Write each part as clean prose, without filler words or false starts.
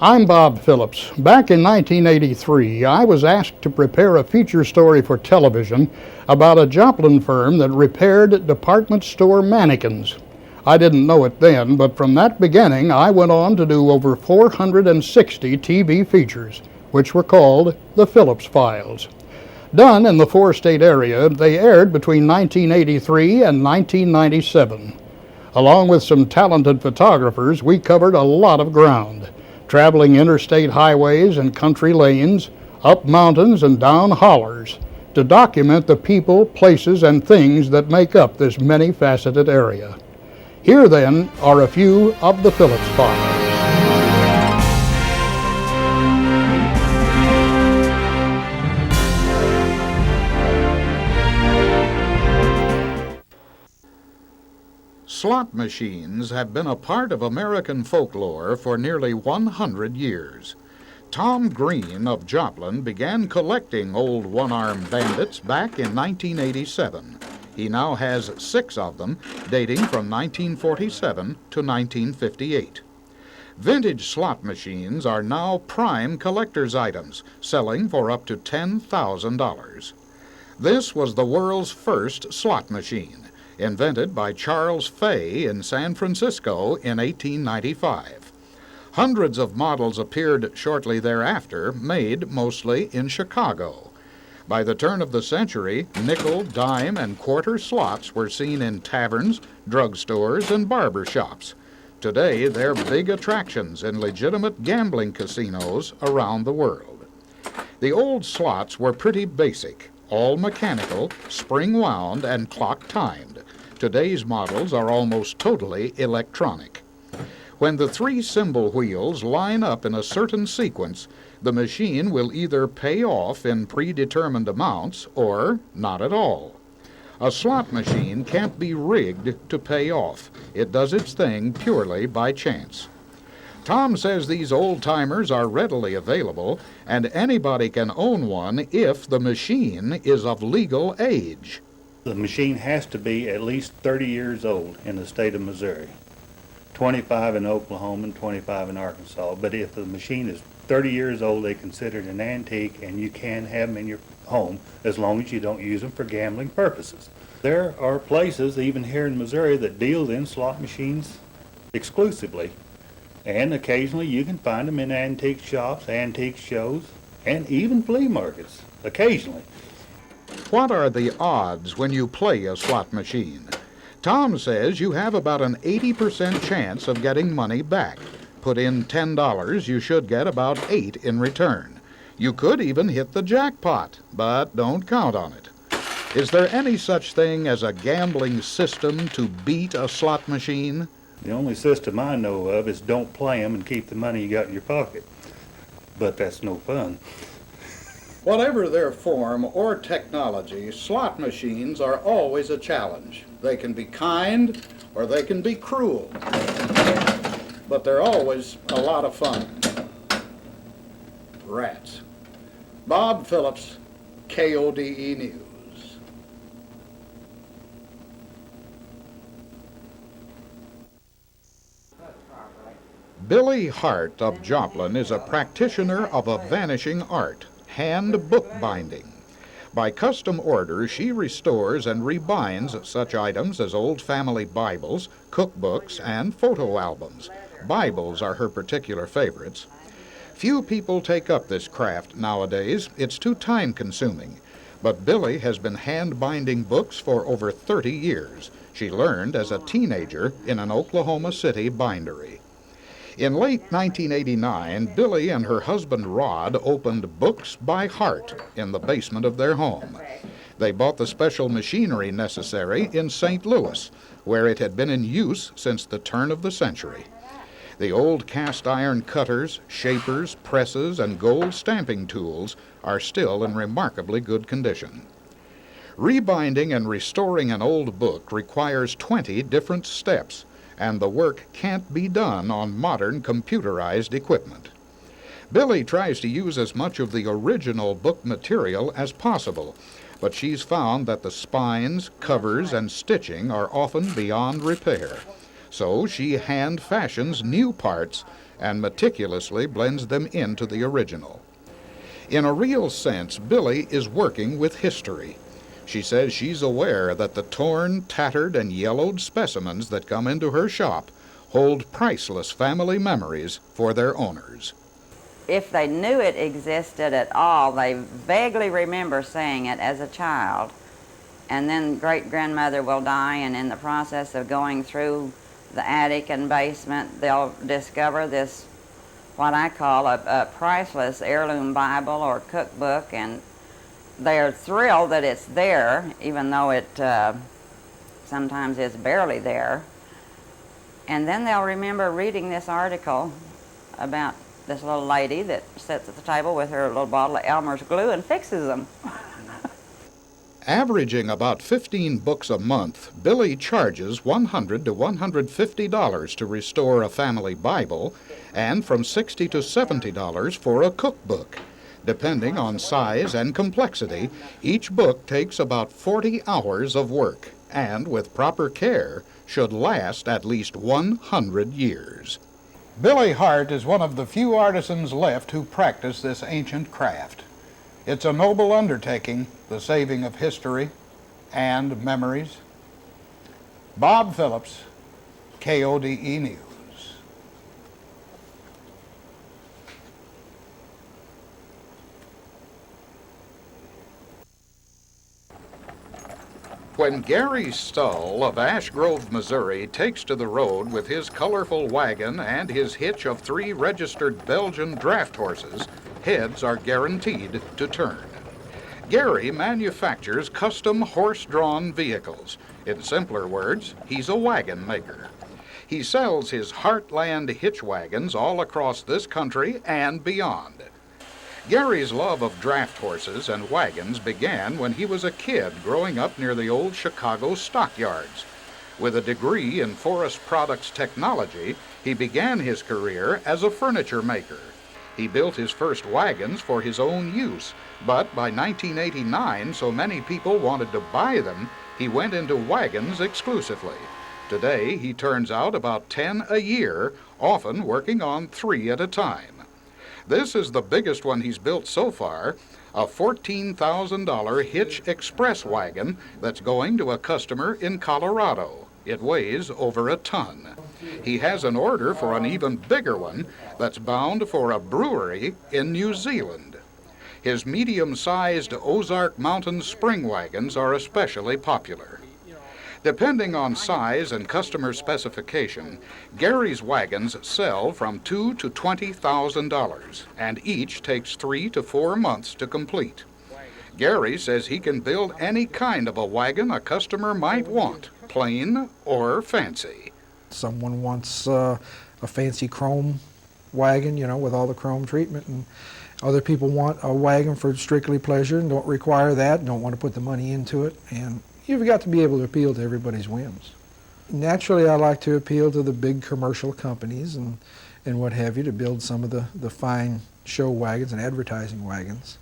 I'm Bob Phillips. Back in 1983, I was asked to prepare a feature story for television about a Joplin firm that repaired department store mannequins. I didn't know it then, but from that beginning, I went on to do over 460 TV features, which were called the Phillips Files. Done in the four-state area, they aired between 1983 and 1997. Along with some talented photographers, we covered a lot of ground, traveling interstate highways and country lanes, up mountains and down hollers, to document the people, places, and things that make up this many-faceted area. Here, then, are a few of the Phillips Files. Slot machines have been a part of American folklore for nearly 100 years. Tom Green of Joplin began collecting old one-armed bandits back in 1987. He now has 6 of them, dating from 1947 to 1958. Vintage slot machines are now prime collector's items, selling for up to $10,000. This was the world's first slot machine, invented by Charles Fay in San Francisco in 1895. Hundreds of models appeared shortly thereafter, made mostly in Chicago. By the turn of the century, nickel, dime, and quarter slots were seen in taverns, drugstores, and barber shops. Today, they're big attractions in legitimate gambling casinos around the world. The old slots were pretty basic, all mechanical, spring-wound, and clock-timed. Today's models are almost totally electronic. When the 3 symbol wheels line up in a certain sequence, the machine will either pay off in predetermined amounts or not at all. A slot machine can't be rigged to pay off. It does its thing purely by chance. Tom says these old-timers are readily available, and anybody can own one if the machine is of legal age. The machine has to be at least 30 years old in the state of Missouri, 25 in Oklahoma and 25 in Arkansas. But if the machine is 30 years old, they consider it an antique, and you can have them in your home as long as you don't use them for gambling purposes. There are places, even here in Missouri, that deal in slot machines exclusively. And occasionally you can find them in antique shops, antique shows, and even flea markets, occasionally. What are the odds when you play a slot machine? Tom says you have about an 80% chance of getting money back. Put in $10, you should get about 8 in return. You could even hit the jackpot, but don't count on it. Is there any such thing as a gambling system to beat a slot machine? The only system I know of is don't play them and keep the money you got in your pocket. But that's no fun. Whatever their form or technology, slot machines are always a challenge. They can be kind or they can be cruel, but they're always a lot of fun. Rats. Bob Phillips, KODE News. Billy Hart of Joplin is a practitioner of a vanishing art, hand bookbinding. By custom order, she restores and rebinds such items as old family Bibles, cookbooks, and photo albums. Bibles are her particular favorites. Few people take up this craft nowadays. It's too time-consuming. But Billy has been hand-binding books for over 30 years. She learned as a teenager in an Oklahoma City bindery. In late 1989, Billy and her husband Rod opened Books by Hart in the basement of their home. They bought the special machinery necessary in St. Louis, where it had been in use since the turn of the century. The old cast-iron cutters, shapers, presses, and gold stamping tools are still in remarkably good condition. Rebinding and restoring an old book requires 20 different steps, and the work can't be done on modern computerized equipment. Billy tries to use as much of the original book material as possible, but she's found that the spines, covers, and stitching are often beyond repair. So she hand fashions new parts and meticulously blends them into the original. In a real sense, Billy is working with history. She says she's aware that the torn, tattered, and yellowed specimens that come into her shop hold priceless family memories for their owners. If they knew it existed at all, they vaguely remember seeing it as a child. And then great-grandmother will die, and in the process of going through the attic and basement, they'll discover this, what I call a priceless heirloom Bible or cookbook, and they're thrilled that it's there, even though it sometimes is barely there. And then they'll remember reading this article about this little lady that sits at the table with her little bottle of Elmer's glue and fixes them. Averaging about 15 books a month, Billy charges $100 to $150 to restore a family Bible and from $60 to $70 for a cookbook. Depending on size and complexity, each book takes about 40 hours of work and, with proper care, should last at least 100 years. Billy Hart is one of the few artisans left who practice this ancient craft. It's a noble undertaking, the saving of history and memories. Bob Phillips, KODE News. When Gary Stull of Ash Grove, Missouri, takes to the road with his colorful wagon and his hitch of 3 registered Belgian draft horses, heads are guaranteed to turn. Gary manufactures custom horse-drawn vehicles. In simpler words, he's a wagon maker. He sells his Heartland hitch wagons all across this country and beyond. Gary's love of draft horses and wagons began when he was a kid growing up near the old Chicago stockyards. With a degree in forest products technology, he began his career as a furniture maker. He built his first wagons for his own use, but by 1989, so many people wanted to buy them, he went into wagons exclusively. Today, he turns out about 10 a year, often working on 3 at a time. This is the biggest one he's built so far, a $14,000 Hitch Express wagon that's going to a customer in Colorado. It weighs over a ton. He has an order for an even bigger one that's bound for a brewery in New Zealand. His medium-sized Ozark Mountain spring wagons are especially popular. Depending on size and customer specification, Gary's wagons sell from $2,000 to $20,000, and each takes 3 to 4 months to complete. Gary says he can build any kind of a wagon a customer might want, plain or fancy. Someone wants a fancy chrome wagon, you know, with all the chrome treatment, and other people want a wagon for strictly pleasure and don't require that, don't want to put the money into it, and you've got to be able to appeal to everybody's whims. Naturally, I like to appeal to the big commercial companies and what have you to build some of the fine show wagons and advertising wagons.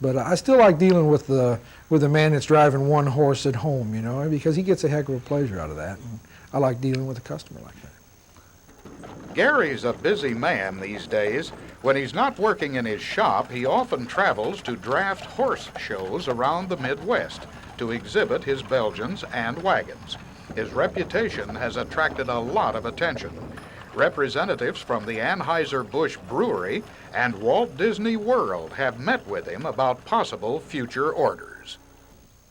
But I still like dealing with the man that's driving one horse at home, you know, because he gets a heck of a pleasure out of that. And I like dealing with a customer like that. Gary's a busy man these days. When he's not working in his shop, he often travels to draft horse shows around the Midwest to exhibit his Belgians and wagons. His reputation has attracted a lot of attention. Representatives from the Anheuser-Busch Brewery and Walt Disney World have met with him about possible future orders.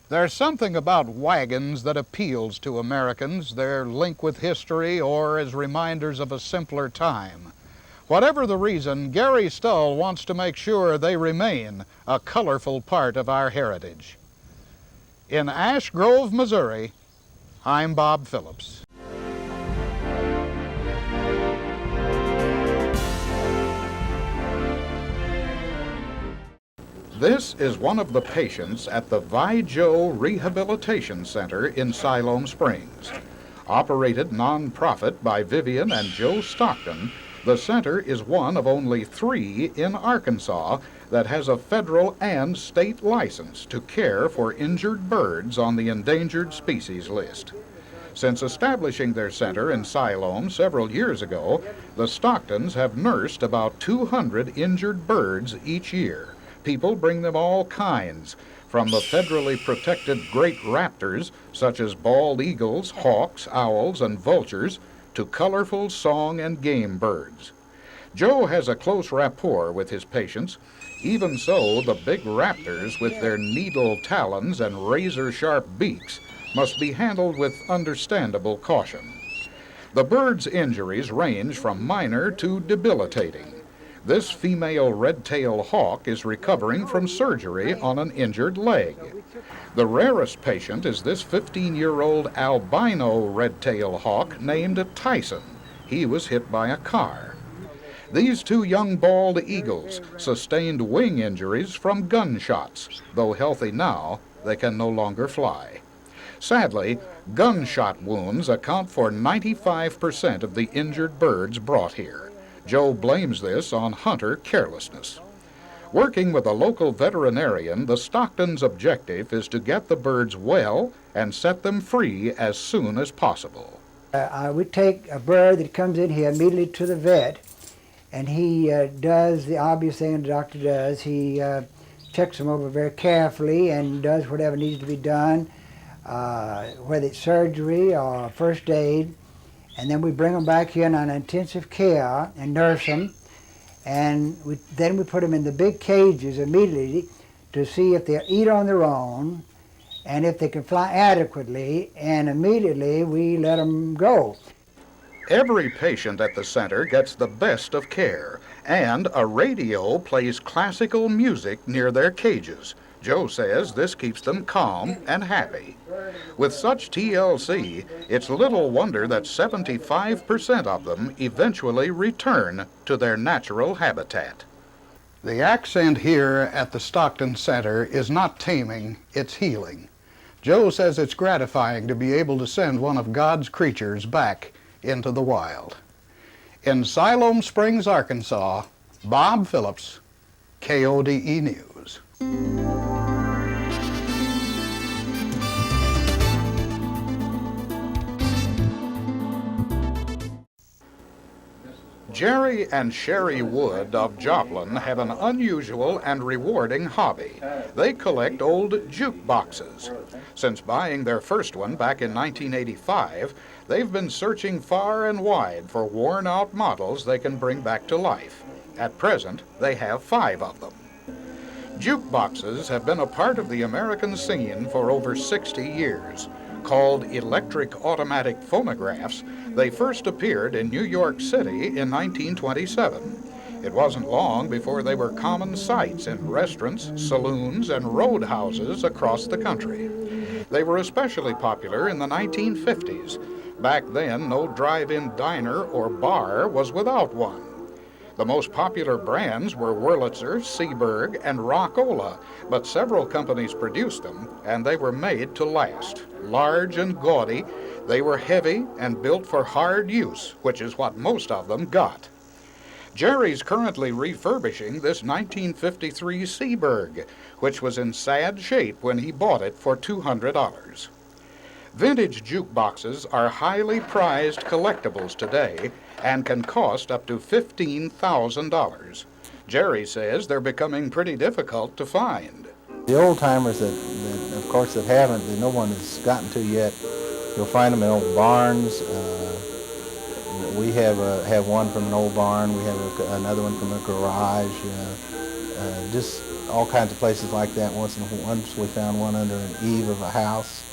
There's something about wagons that appeals to Americans, their link with history or as reminders of a simpler time. Whatever the reason, Gary Stull wants to make sure they remain a colorful part of our heritage. In Ash Grove, Missouri, I'm Bob Phillips. This is one of the patients at the Vi-Jo Rehabilitation Center in Siloam Springs. Operated non-profit by Vivian and Joe Stockton, the center is one of only 3 in Arkansas that has a federal and state license to care for injured birds on the endangered species list. Since establishing their center in Siloam several years ago, the Stocktons have nursed about 200 injured birds each year. People bring them all kinds, from the federally protected great raptors, such as bald eagles, hawks, owls, and vultures, to colorful song and game birds. Joe has a close rapport with his patients. Even so, the big raptors with their needle talons and razor-sharp beaks must be handled with understandable caution. The bird's injuries range from minor to debilitating. This female red-tailed hawk is recovering from surgery on an injured leg. The rarest patient is this 15-year-old albino red-tailed hawk named Tyson. He was hit by a car. These two young bald eagles sustained wing injuries from gunshots. Though healthy now, they can no longer fly. Sadly, gunshot wounds account for 95% of the injured birds brought here. Joe blames this on hunter carelessness. Working with a local veterinarian, the Stocktons' objective is to get the birds well and set them free as soon as possible. We take a bird that comes in here immediately to the vet, and he does the obvious thing the doctor does. He checks them over very carefully and does whatever needs to be done, whether it's surgery or first aid. And then we bring them back here on intensive care and nurse them. And then we put them in the big cages immediately to see if they'll eat on their own and if they can fly adequately, and immediately we let them go. Every patient at the center gets the best of care, and a radio plays classical music near their cages. Joe says this keeps them calm and happy. With such TLC, it's little wonder that 75% of them eventually return to their natural habitat. The accent here at the Stockton Center is not taming, it's healing. Joe says it's gratifying to be able to send one of God's creatures back into the wild. In Siloam Springs, Arkansas, Bob Phillips, KODE News. Jerry and Sherry Wood of Joplin have an unusual and rewarding hobby. They collect old jukeboxes. Since buying their first one back in 1985, they've been searching far and wide for worn-out models they can bring back to life. At present, they have 5 of them. Jukeboxes have been a part of the American scene for over 60 years. Called electric automatic phonographs, they first appeared in New York City in 1927. It wasn't long before they were common sights in restaurants, saloons, and roadhouses across the country. They were especially popular in the 1950s. Back then, no drive-in diner or bar was without one. The most popular brands were Wurlitzer, Seaberg, and Rockola, but several companies produced them, and they were made to last. Large and gaudy, they were heavy and built for hard use, which is what most of them got. Jerry's currently refurbishing this 1953 Seaberg, which was in sad shape when he bought it for $200. Vintage jukeboxes are highly prized collectibles today and can cost up to $15,000. Jerry says they're becoming pretty difficult to find. The old timers that of course, that haven't, that no one has gotten to yet, you'll find them in old barns. We have one from an old barn. We have another one from a garage. Just all kinds of places like that. Once we found one under an eave of a house.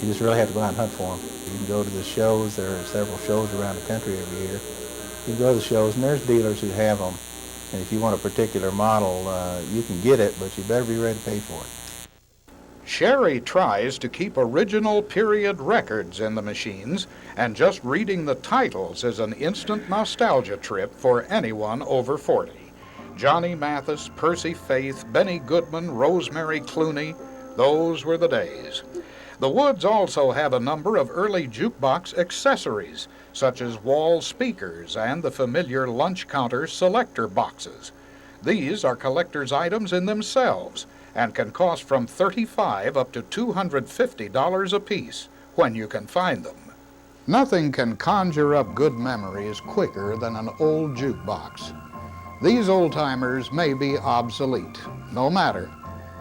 You just really have to go out and hunt for them. You can go to the shows. There are several shows around the country every year. You can go to the shows, and there's dealers who have them. And if you want a particular model, you can get it, but you better be ready to pay for it. Sherry tries to keep original period records in the machines, and just reading the titles is an instant nostalgia trip for anyone over 40. Johnny Mathis, Percy Faith, Benny Goodman, Rosemary Clooney, those were the days. The Woods also have a number of early jukebox accessories, such as wall speakers and the familiar lunch counter selector boxes. These are collector's items in themselves, and can cost from $35 up to $250 apiece when you can find them. Nothing can conjure up good memories quicker than an old jukebox. These old-timers may be obsolete. No matter,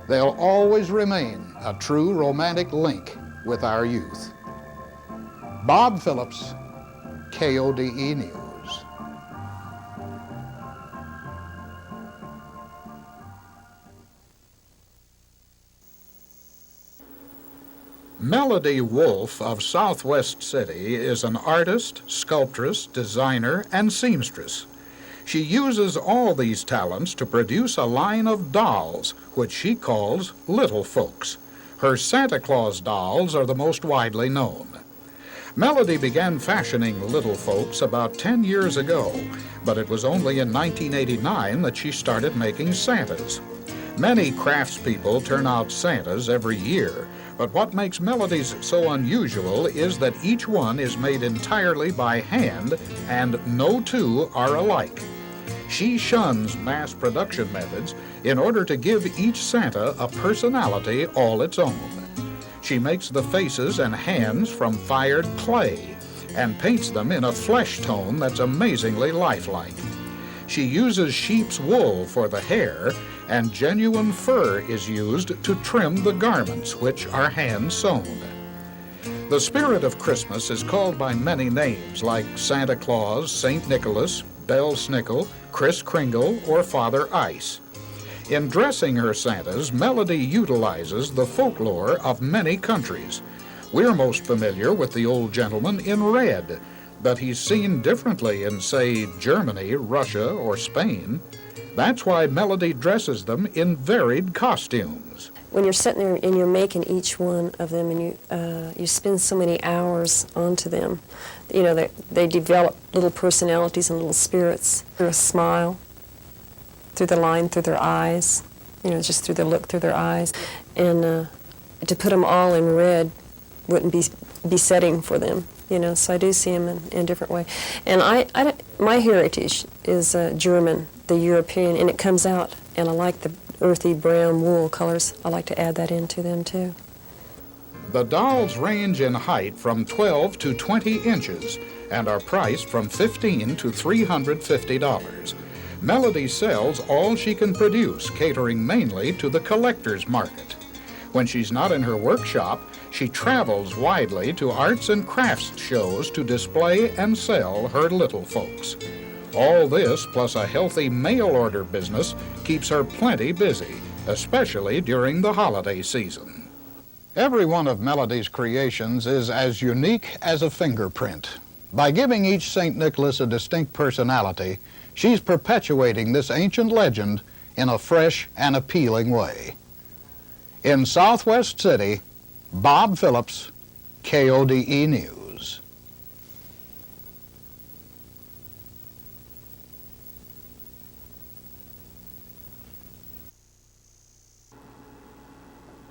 they'll always remain a true romantic link with our youth. Bob Phillips, KODE News. Melody Wolfe of Southwest City is an artist, sculptress, designer, and seamstress. She uses all these talents to produce a line of dolls, which she calls Little Folks. Her Santa Claus dolls are the most widely known. Melody began fashioning Little Folks about 10 years ago, but it was only in 1989 that she started making Santas. Many craftspeople turn out Santas every year, but what makes Melody's so unusual is that each one is made entirely by hand and no two are alike. She shuns mass production methods in order to give each Santa a personality all its own. She makes the faces and hands from fired clay and paints them in a flesh tone that's amazingly lifelike. She uses sheep's wool for the hair, and genuine fur is used to trim the garments, which are hand-sewn. The spirit of Christmas is called by many names, like Santa Claus, St. Nicholas, Bell Snickle, Kris Kringle, or Father Ice. In dressing her Santas, Melody utilizes the folklore of many countries. We're most familiar with the old gentleman in red, but he's seen differently in, say, Germany, Russia, or Spain. That's why Melody dresses them in varied costumes. When you're sitting there and you're making each one of them and you spend so many hours onto them, you know, they develop little personalities and little spirits through a smile, through the line, through their eyes, you know, just through the look through their eyes. And to put them all in red wouldn't be besetting for them, you know, so I do see them in a different way. And my heritage is German, the European, and it comes out, and I like the earthy brown wool colors. I like to add that into them too. The dolls range in height from 12 to 20 inches and are priced from $15 to $350. Melody sells all she can produce, catering mainly to the collector's market. When she's not in her workshop, she travels widely to arts and crafts shows to display and sell her Little Folks. All this, plus a healthy mail order business, keeps her plenty busy, especially during the holiday season. Every one of Melody's creations is as unique as a fingerprint. By giving each St. Nicholas a distinct personality, she's perpetuating this ancient legend in a fresh and appealing way. In Southwest City, Bob Phillips, KODE News.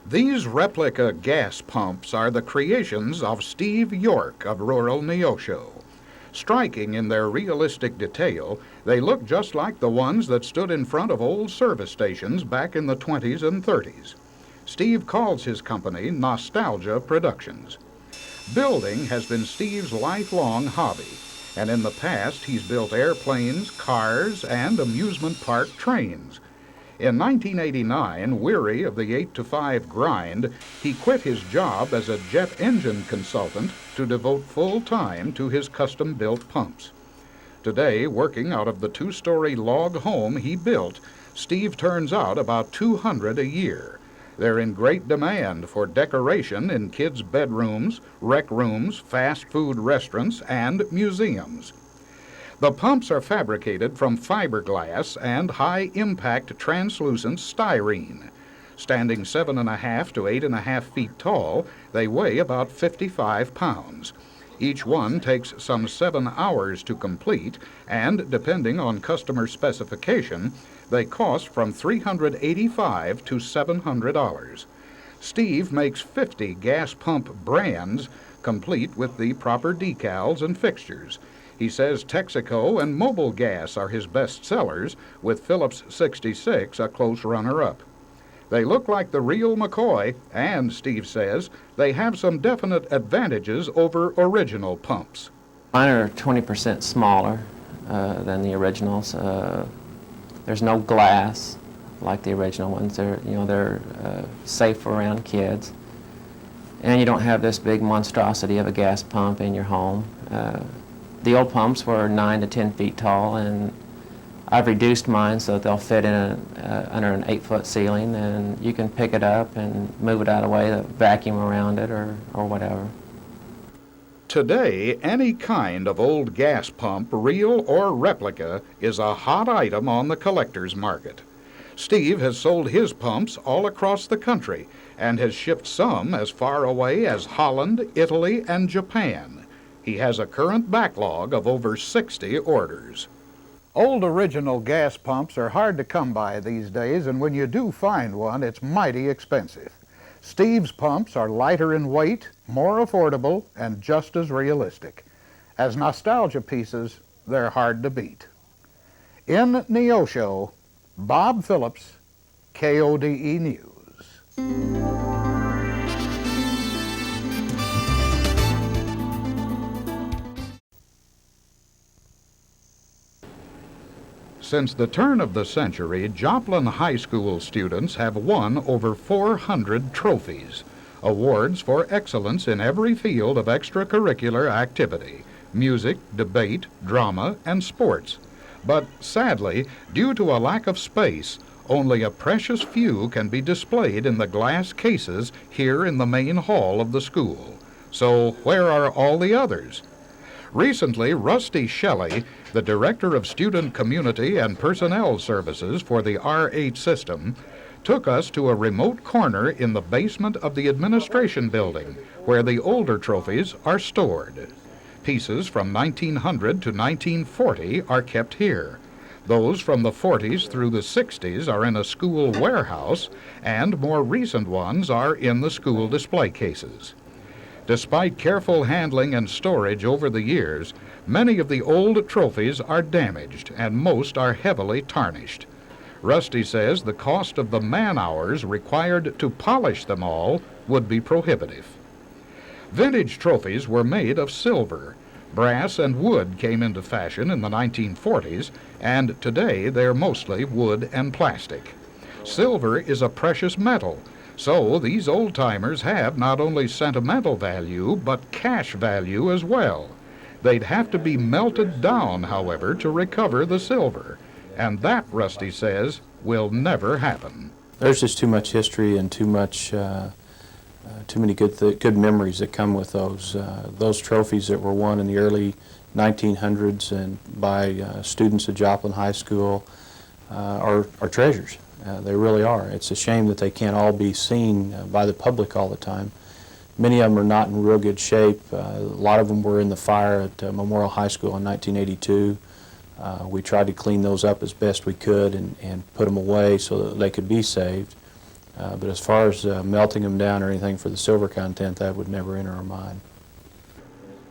These replica gas pumps are the creations of Steve York of rural Neosho. Striking in their realistic detail, they look just like the ones that stood in front of old service stations back in the 20s and 30s. Steve calls his company Nostalgia Productions. Building has been Steve's lifelong hobby, and in the past he's built airplanes, cars, and amusement park trains. In 1989, weary of the 8-to-5 grind, he quit his job as a jet engine consultant to devote full time to his custom-built pumps. Today, working out of the 2-story log home he built, Steve turns out about 200 a year. They're in great demand for decoration in kids' bedrooms, rec rooms, fast food restaurants, and museums. The pumps are fabricated from fiberglass and high-impact translucent styrene. Standing 7.5 to 8.5 feet tall, they weigh about 55 pounds. Each one takes some 7 hours to complete, and depending on customer specification, they cost from $385 to $700. Steve makes 50 gas pump brands, complete with the proper decals and fixtures. He says Texaco and Mobil Gas are his best sellers, with Phillips 66 a close runner-up. They look like the real McCoy, and Steve says they have some definite advantages over original pumps. Mine are 20% smaller than the originals. There's no glass like the original ones. They're safe around kids. And you don't have this big monstrosity of a gas pump in your home. The old pumps were 9 to 10 feet tall, and I've reduced mine so that they'll fit in under an 8-foot ceiling, and you can pick it up and move it out of the way, vacuum around it or whatever. Today, any kind of old gas pump, real or replica, is a hot item on the collector's market. Steve has sold his pumps all across the country and has shipped some as far away as Holland, Italy, and Japan. He has a current backlog of over 60 orders. Old original gas pumps are hard to come by these days, and when you do find one, it's mighty expensive. Steve's pumps are lighter in weight, more affordable, and just as realistic. As nostalgia pieces, they're hard to beat. In Neosho, Bob Phillips, KODE News. Since the turn of the century, Joplin High School students have won over 400 trophies, awards for excellence in every field of extracurricular activity, music, debate, drama, and sports. But sadly, due to a lack of space, only a precious few can be displayed in the glass cases here in the main hall of the school. So where are all the others? Recently, Rusty Shelley, the Director of Student Community and Personnel Services for the R8 system, took us to a remote corner in the basement of the administration building where the older trophies are stored. Pieces from 1900 to 1940 are kept here. Those from the 40s through the 60s are in a school warehouse, and more recent ones are in the school display cases. Despite careful handling and storage over the years, many of the old trophies are damaged and most are heavily tarnished. Rusty says the cost of the man-hours required to polish them all would be prohibitive. Vintage trophies were made of silver. Brass and wood came into fashion in the 1940s, and today they're mostly wood and plastic. Silver is a precious metal, so these old-timers have not only sentimental value, but cash value as well. They'd have to be melted down, however, to recover the silver. And that, Rusty says, will never happen. There's just too much history and too many good memories that come with those trophies that were won in the early 1900s and by students at Joplin High School are treasures. They really are. It's a shame that they can't all be seen by the public all the time. Many of them are not in real good shape. A lot of them were in the fire at Memorial High School in 1982. We tried to clean those up as best we could and put them away so that they could be saved. But as far as melting them down or anything for the silver content, that would never enter our mind.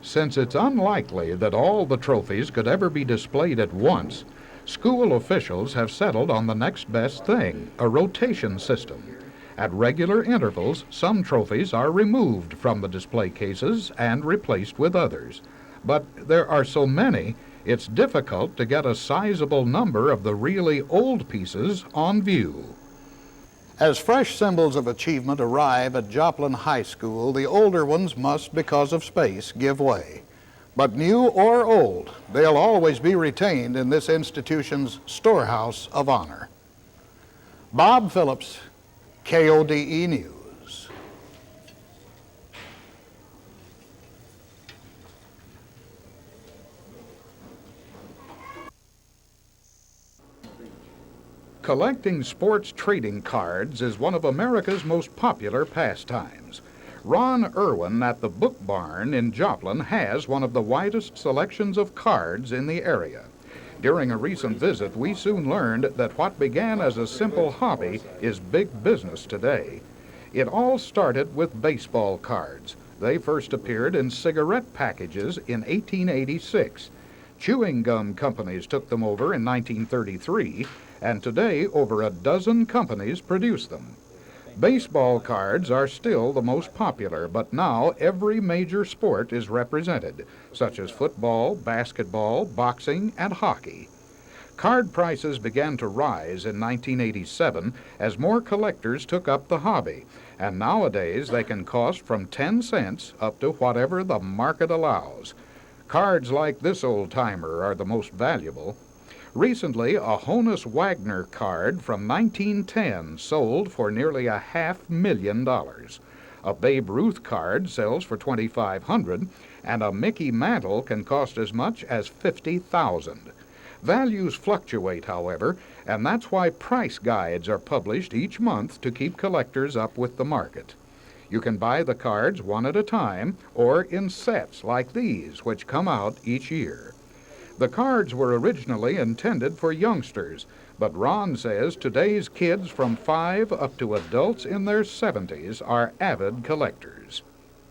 Since it's unlikely that all the trophies could ever be displayed at once, school officials have settled on the next best thing, a rotation system. At regular intervals, some trophies are removed from the display cases and replaced with others. But there are so many, it's difficult to get a sizable number of the really old pieces on view. As fresh symbols of achievement arrive at Joplin High School, the older ones must, because of space, give way. But new or old, they'll always be retained in this institution's storehouse of honor. Bob Phillips, KODE News. Collecting sports trading cards is one of America's most popular pastimes. Ron Irwin at the Book Barn in Joplin has one of the widest selections of cards in the area. During a recent visit, we soon learned that what began as a simple hobby is big business today. It all started with baseball cards. They first appeared in cigarette packages in 1886. Chewing gum companies took them over in 1933, and today over a dozen companies produce them. Baseball cards are still the most popular, but now every major sport is represented, such as football, basketball, boxing, and hockey. Card prices began to rise in 1987 as more collectors took up the hobby, and nowadays they can cost from 10 cents up to whatever the market allows. Cards like this old-timer are the most valuable. Recently, a Honus Wagner card from 1910 sold for nearly $500,000. A Babe Ruth card sells for $2,500, and a Mickey Mantle can cost as much as $50,000. Values fluctuate, however, and that's why price guides are published each month to keep collectors up with the market. You can buy the cards one at a time or in sets like these, which come out each year. The cards were originally intended for youngsters, but Ron says today's kids from 5 up to adults in their 70s are avid collectors.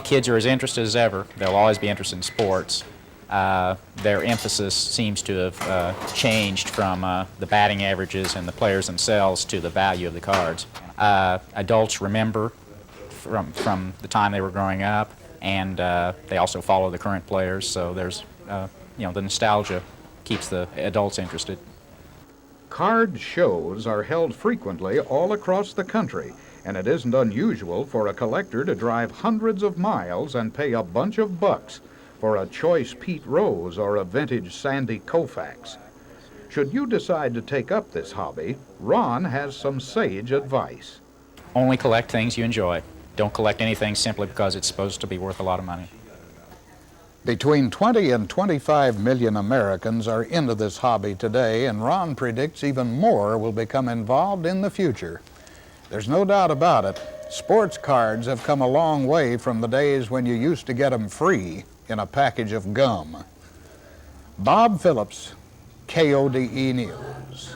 Kids are as interested as ever. They'll always be interested in sports. Their emphasis seems to have changed from the batting averages and the players themselves to the value of the cards. Adults remember from the time they were growing up, and they also follow the current players, so there's, the nostalgia keeps the adults interested. Card shows are held frequently all across the country, and it isn't unusual for a collector to drive hundreds of miles and pay a bunch of bucks for a choice Pete Rose or a vintage Sandy Koufax. Should you decide to take up this hobby, Ron has some sage advice. Only collect things you enjoy. Don't collect anything simply because it's supposed to be worth a lot of money. Between 20 and 25 million Americans are into this hobby today, and Ron predicts even more will become involved in the future. There's no doubt about it. Sports cards have come a long way from the days when you used to get them free in a package of gum. Bob Phillips, KODE News.